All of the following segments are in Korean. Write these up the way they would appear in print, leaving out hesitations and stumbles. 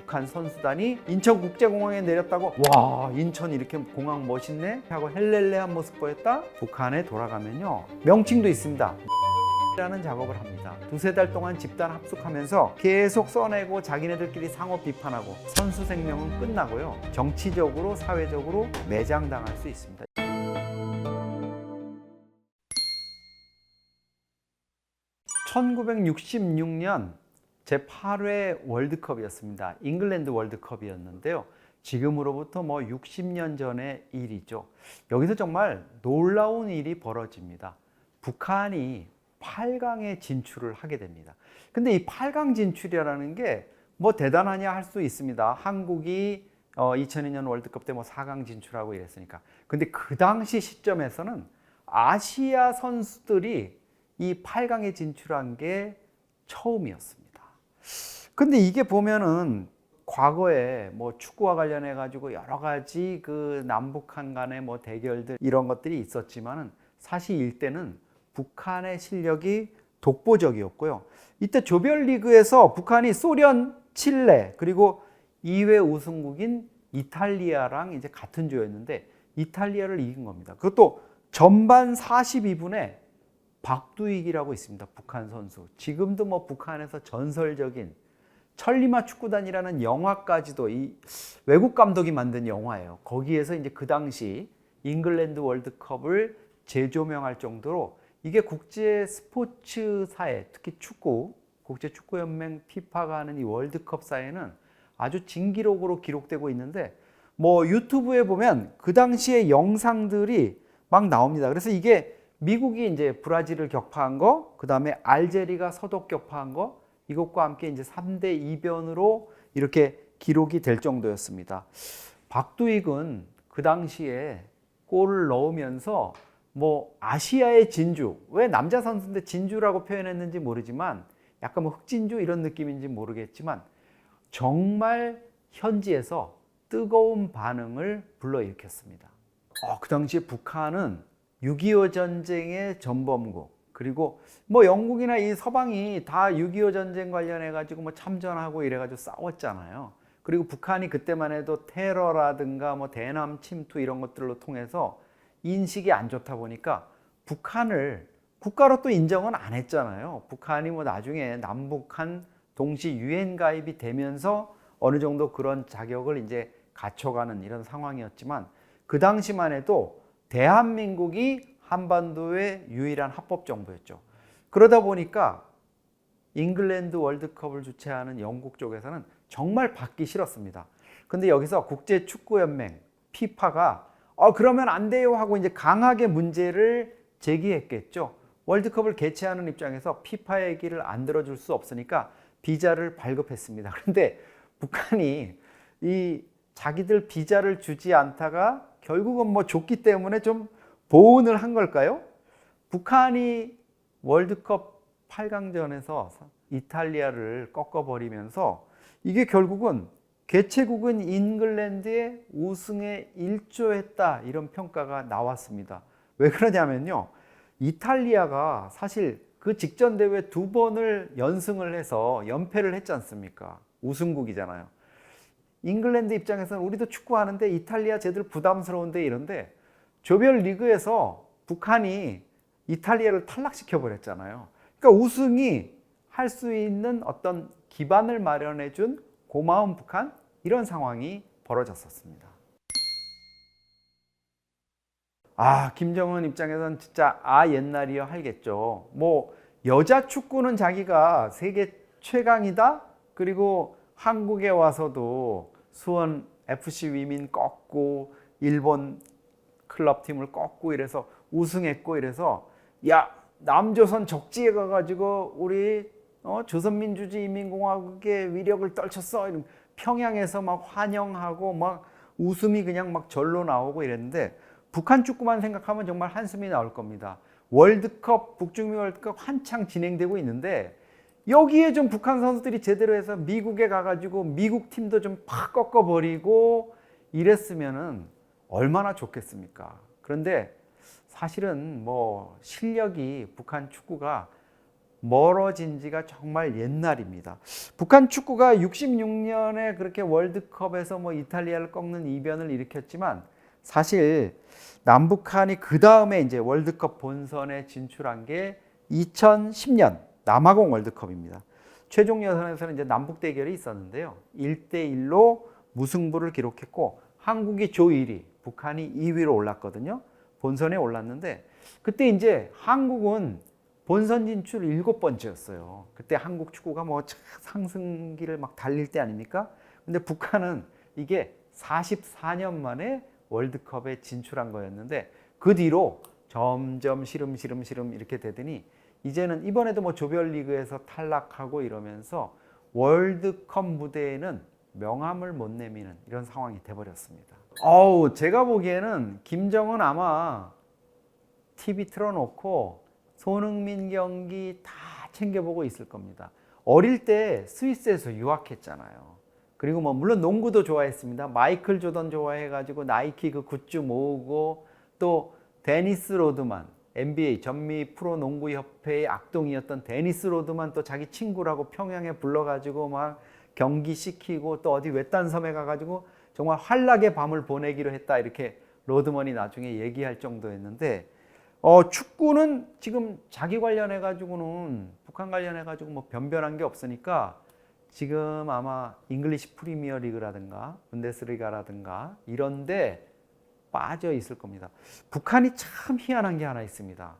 북한 선수단이 인천국제공항에 내렸다고 와 인천 이렇게 공항 멋있네 하고 헬렐레한 모습 보였다. 북한에 돌아가면요 명칭도 있습니다. 라는 작업을 합니다. 두세 달 동안 집단 합숙하면서 계속 써내고 자기네들끼리 상호 비판하고 선수 생명은 끝나고요. 정치적으로 사회적으로 매장당할 수 있습니다. 1966년 제8회 월드컵이었습니다. 잉글랜드 월드컵이었는데요. 지금으로부터 60년 전의 일이죠. 여기서 정말 놀라운 일이 벌어집니다. 북한이 8강에 진출을 하게 됩니다. 근데 이 8강 진출이라는 게 대단하냐 할 수 있습니다. 한국이 2002년 월드컵 때 4강 진출하고 이랬으니까. 근데 그 당시 시점에서는 아시아 선수들이 이 8강에 진출한 게 처음이었습니다. 근데 이게 보면은 과거에 축구와 관련해 가지고 여러 가지 그 남북한 간의 대결들 이런 것들이 있었지만은 사실 이때는 북한의 실력이 독보적이었고요. 이때 조별리그에서 북한이 소련, 칠레 그리고 2회 우승국인 이탈리아랑 이제 같은 조였는데 이탈리아를 이긴 겁니다. 그것도 전반 42분에 박두익이라고 있습니다. 북한 선수. 지금도 북한에서 전설적인 천리마 축구단이라는 영화까지도 이 외국 감독이 만든 영화예요. 거기에서 이제 그 당시 잉글랜드 월드컵을 재조명할 정도로 이게 국제 스포츠사에 특히 축구, 국제축구연맹 피파가 하는 이 월드컵사에는 아주 진기록으로 기록되고 있는데 유튜브에 보면 그 당시의 영상들이 막 나옵니다. 그래서 이게 미국이 이제 브라질을 격파한 거, 그 다음에 알제리가 서독 격파한 거, 이것과 함께 이제 3대 이변으로 이렇게 기록이 될 정도였습니다. 박두익은 그 당시에 골을 넣으면서 아시아의 진주, 왜 남자 선수인데 진주라고 표현했는지 모르지만 약간 흑진주 이런 느낌인지 모르겠지만 정말 현지에서 뜨거운 반응을 불러일으켰습니다. 그 당시에 북한은 6.25 전쟁의 전범국, 그리고 영국이나 이 서방이 다 6.25 전쟁 관련해 가지고 참전하고 이래 가지고 싸웠잖아요. 그리고 북한이 그때만 해도 테러라든가 대남 침투 이런 것들로 통해서 인식이 안 좋다 보니까 북한을 국가로 또 인정은 안 했잖아요. 북한이 나중에 남북한 동시 유엔 가입이 되면서 어느 정도 그런 자격을 이제 갖춰가는 이런 상황이었지만 그 당시만 해도 대한민국이 한반도의 유일한 합법 정부였죠. 그러다 보니까 잉글랜드 월드컵을 주최하는 영국 쪽에서는 정말 받기 싫었습니다. 근데 여기서 국제축구연맹 피파가 그러면 안 돼요 하고 이제 강하게 문제를 제기했겠죠. 월드컵을 개최하는 입장에서 피파 얘기를 안 들어줄 수 없으니까 비자를 발급했습니다. 그런데 북한이 이 자기들 비자를 주지 않다가 결국은 줬기 때문에 좀 보온을 한 걸까요? 북한이 월드컵 8강전에서 이탈리아를 꺾어버리면서 이게 결국은 개최국은 잉글랜드의 우승에 일조했다 이런 평가가 나왔습니다. 왜 그러냐면요. 이탈리아가 사실 그 직전 대회 2번을 연승을 해서 연패를 했지 않습니까? 우승국이잖아요. 잉글랜드 입장에서는 우리도 축구하는데 이탈리아 쟤들 부담스러운데 이런데 조별리그에서 북한이 이탈리아를 탈락시켜 버렸잖아요. 그러니까 우승이 할 수 있는 어떤 기반을 마련해 준 고마운 북한 이런 상황이 벌어졌었습니다. 김정은 입장에서는 진짜 옛날이야 할겠죠. 여자 축구는 자기가 세계 최강이다. 그리고 한국에 와서도 수원 FC 위민 꺾고 일본 클럽팀을 꺾고 이래서 우승했고 이래서 남조선 적지에 가가지고 우리 조선민주주의인민공화국의 위력을 떨쳤어. 평양에서 막 환영하고 막 웃음이 그냥 막 절로 나오고 이랬는데 북한 축구만 생각하면 정말 한숨이 나올 겁니다. 월드컵, 북중미 월드컵 한창 진행되고 있는데 여기에 좀 북한 선수들이 제대로 해서 미국에 가가지고 미국 팀도 좀 팍 꺾어버리고 이랬으면은 얼마나 좋겠습니까? 그런데 사실은 실력이 북한 축구가 멀어진 지가 정말 옛날입니다. 북한 축구가 66년에 그렇게 월드컵에서 뭐 이탈리아를 꺾는 이변을 일으켰지만 사실 남북한이 그 다음에 이제 월드컵 본선에 진출한 게 2010년 남아공 월드컵입니다. 최종 예선에서는 이제 남북 대결이 있었는데요. 1대1로 무승부를 기록했고 한국이 조 1위, 북한이 2위로 올랐거든요. 본선에 올랐는데 그때 이제 한국은 본선 진출 7번째였어요. 그때 한국 축구가 뭐 상승기를 막 달릴 때 아닙니까? 근데 북한은 이게 44년 만에 월드컵에 진출한 거였는데 그 뒤로 점점 시름시름 이렇게 되더니 이제는 이번에도 뭐 조별리그에서 탈락하고 이러면서 월드컵 무대에는 명함을 못 내미는 이런 상황이 돼버렸습니다. 제가 보기에는 김정은 아마 TV 틀어놓고 손흥민 경기 다 챙겨보고 있을 겁니다. 어릴 때 스위스에서 유학했잖아요. 그리고 뭐 물론 농구도 좋아했습니다. 마이클 조던 좋아해가지고 나이키 그 굿즈 모으고 또 데니스 로드만 NBA 전미 프로농구협회의 악동이었던 데니스 로드만 또 자기 친구라고 평양에 불러가지고 막 경기 시키고 또 어디 외딴 섬에 가가지고 정말 환락의 밤을 보내기로 했다 이렇게 로드먼이 나중에 얘기할 정도였는데 축구는 지금 자기 관련해 가지고는 북한 관련해 가지고 뭐 변변한 게 없으니까 지금 아마 잉글리시 프리미어 리그라든가 분데스리가라든가 이런데 빠져 있을 겁니다. 북한이 참 희한한 게 하나 있습니다.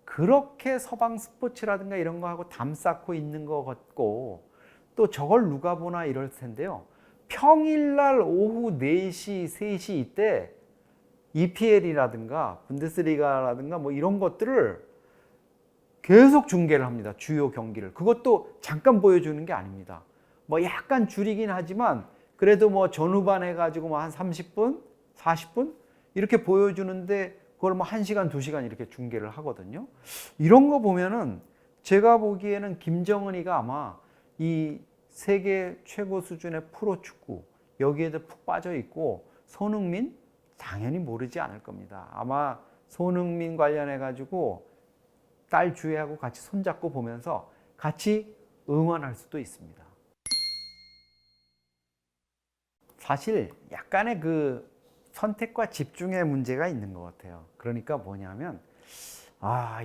그렇게 서방 스포츠라든가 이런 거 하고 담 쌓고 있는 것 같고 또 저걸 누가 보나 이럴 텐데요. 평일날 오후 4시, 3시 이때 EPL이라든가 분데스리가라든가 뭐 이런 것들을 계속 중계를 합니다. 주요 경기를. 그것도 잠깐 보여주는 게 아닙니다. 뭐 약간 줄이긴 하지만 그래도 뭐 전후반 해가지고 뭐 한 30분, 40분 이렇게 보여주는데 그걸 뭐 1시간, 2시간 이렇게 중계를 하거든요. 이런 거 보면은 제가 보기에는 김정은이가 아마 이 세계 최고 수준의 프로축구 여기에도 푹 빠져 있고 손흥민 당연히 모르지 않을 겁니다. 아마 손흥민 관련해 가지고 딸 주혜하고 같이 손잡고 보면서 같이 응원할 수도 있습니다. 사실 약간의 그 선택과 집중의 문제가 있는 것 같아요. 그러니까 뭐냐면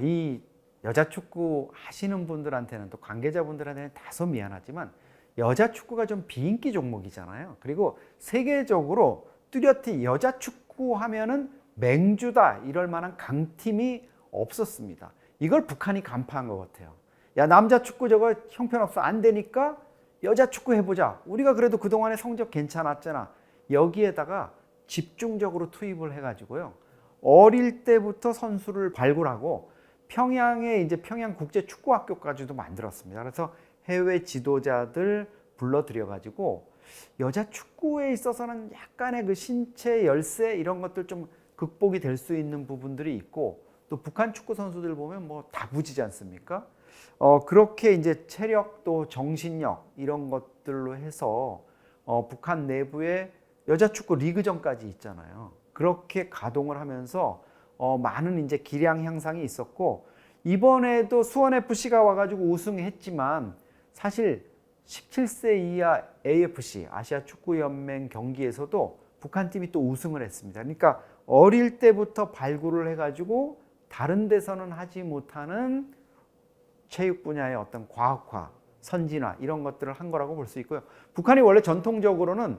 이 여자 축구 하시는 분들한테는 또 관계자분들한테는 다소 미안하지만 여자 축구가 좀 비인기 종목이잖아요. 그리고 세계적으로 뚜렷이 여자 축구 하면은 맹주다 이럴 만한 강팀이 없었습니다. 이걸 북한이 간파한 것 같아요. 야, 남자 축구 저거 형편없어 안 되니까 여자 축구 해보자. 우리가 그래도 그동안에 성적 괜찮았잖아. 여기에다가 집중적으로 투입을 해가지고요. 어릴 때부터 선수를 발굴하고 평양에 이제 평양국제축구학교까지도 만들었습니다. 그래서 해외 지도자들 불러들여가지고 여자 축구에 있어서는 약간의 그 신체 열세 이런 것들 좀 극복이 될 수 있는 부분들이 있고 또 북한 축구 선수들 보면 뭐 다부지지 않습니까? 그렇게 이제 체력 또 정신력 이런 것들로 해서 북한 내부에 여자 축구 리그전까지 있잖아요. 그렇게 가동을 하면서 많은 이제 기량 향상이 있었고 이번에도 수원 FC가 와가지고 우승했지만 사실 17세 이하 AFC 아시아 축구 연맹 경기에서도 북한 팀이 또 우승을 했습니다. 그러니까 어릴 때부터 발굴을 해가지고 다른 데서는 하지 못하는 체육 분야의 어떤 과학화, 선진화 이런 것들을 한 거라고 볼 수 있고요. 북한이 원래 전통적으로는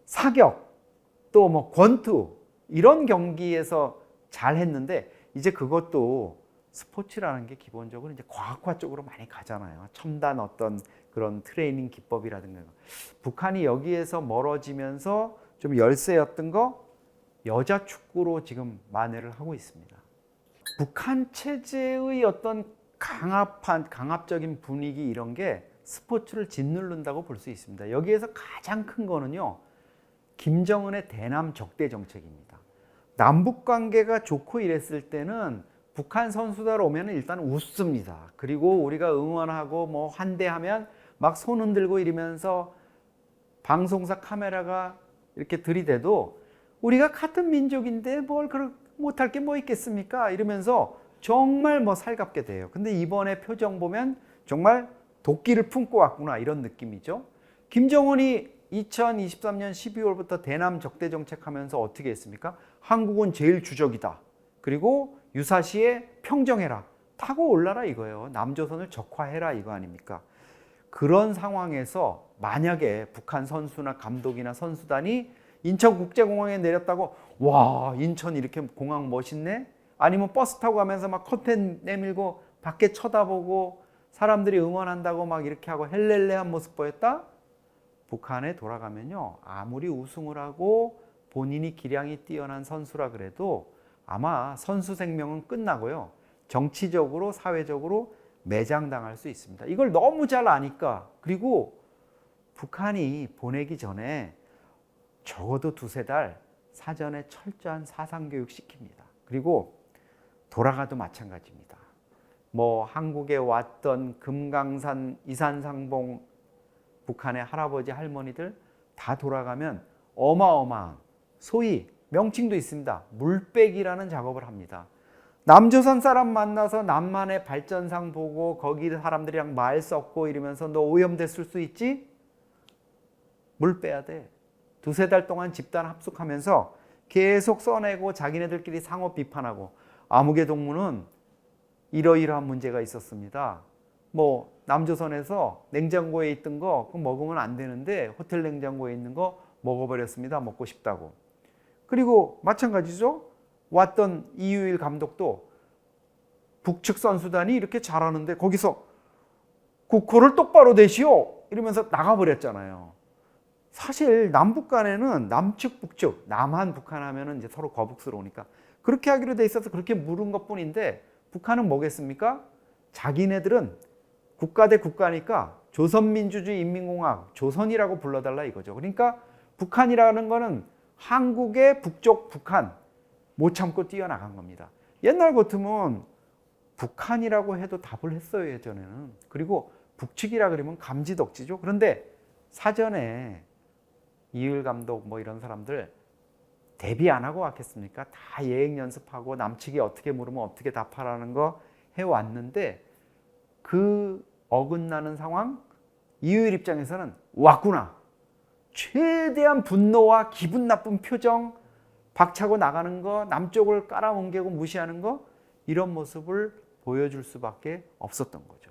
사격, 또 뭐 권투 이런 경기에서 잘 했는데 이제 그것도 스포츠라는 게 기본적으로 이제 과학화 쪽으로 많이 가잖아요. 첨단 어떤 그런 트레이닝 기법이라든가. 북한이 여기에서 멀어지면서 좀 열세였던 거 여자 축구로 지금 만회를 하고 있습니다. 북한 체제의 어떤 강압적인 분위기 이런 게 스포츠를 짓누른다고 볼 수 있습니다. 여기에서 가장 큰 거는요. 김정은의 대남 적대 정책입니다. 남북 관계가 좋고 이랬을 때는 북한 선수들 오면 일단 웃습니다. 그리고 우리가 응원하고 뭐 환대하면 막 손 흔들고 이러면서 방송사 카메라가 이렇게 들이대도 우리가 같은 민족인데 뭘 못할 게 뭐 있겠습니까? 이러면서 정말 뭐 살갑게 돼요. 근데 이번에 표정 보면 정말 도끼를 품고 왔구나 이런 느낌이죠. 김정은이 2023년 12월부터 대남 적대 정책하면서 어떻게 했습니까? 한국은 제일 주적이다. 그리고 유사시에 평정해라. 타고 올라라 이거예요. 남조선을 적화해라 이거 아닙니까? 그런 상황에서 만약에 북한 선수나 감독이나 선수단이 인천국제공항에 내렸다고 와 인천 이렇게 공항 멋있네? 아니면 버스 타고 가면서 막 커튼 내밀고 밖에 쳐다보고 사람들이 응원한다고 막 이렇게 하고 헬렐레한 모습 보였다? 북한에 돌아가면요 아무리 우승을 하고 본인이 기량이 뛰어난 선수라 그래도 아마 선수 생명은 끝나고요 정치적으로 사회적으로 매장당할 수 있습니다. 이걸 너무 잘 아니까 그리고 북한이 보내기 전에 적어도 2~3달 사전에 철저한 사상교육 시킵니다. 그리고 돌아가도 마찬가지입니다. 뭐 한국에 왔던 금강산 이산상봉 북한의 할아버지 할머니들 다 돌아가면 어마어마한 소위 명칭도 있습니다. 물빼기라는 작업을 합니다. 남조선 사람 만나서 남한의 발전상 보고 거기 사람들이랑 말 섞고 이러면서 너 오염됐을 수 있지? 물 빼야 돼. 2~3달 동안 집단 합숙하면서 계속 써내고 자기네들끼리 상호 비판하고 아무개 동무는 이러이러한 문제가 있었습니다. 뭐 남조선에서 냉장고에 있던 거 그거 먹으면 안 되는데 호텔 냉장고에 있는 거 먹어버렸습니다. 먹고 싶다고. 그리고 마찬가지죠. 왔던 이유일 감독도 북측 선수단이 이렇게 잘하는데 거기서 국호를 똑바로 대시오 이러면서 나가버렸잖아요. 사실 남북 간에는 남측 북측 남한 북한 하면은 이제 서로 거북스러우니까 그렇게 하기로 돼 있어서 그렇게 물은 것뿐인데 북한은 뭐겠습니까? 자기네들은 국가 대 국가니까 조선민주주의 인민공화국 조선이라고 불러달라 이거죠. 그러니까 북한이라는 거는 한국의 북쪽 북한 못 참고 뛰어나간 겁니다. 옛날 같으면 북한이라고 해도 답을 했어요 예전에는. 그리고 북측이라 그러면 감지덕지죠. 그런데 사전에 이율 감독 뭐 이런 사람들 대비 안 하고 왔겠습니까? 다 예행 연습하고 남측이 어떻게 물으면 어떻게 답하라는 거 해왔는데 그 어긋나는 상황 이율 입장에서는 왔구나. 최대한 분노와 기분 나쁜 표정 박차고 나가는 거 남쪽을 깔아뭉개고 무시하는 거 이런 모습을 보여줄 수밖에 없었던 거죠.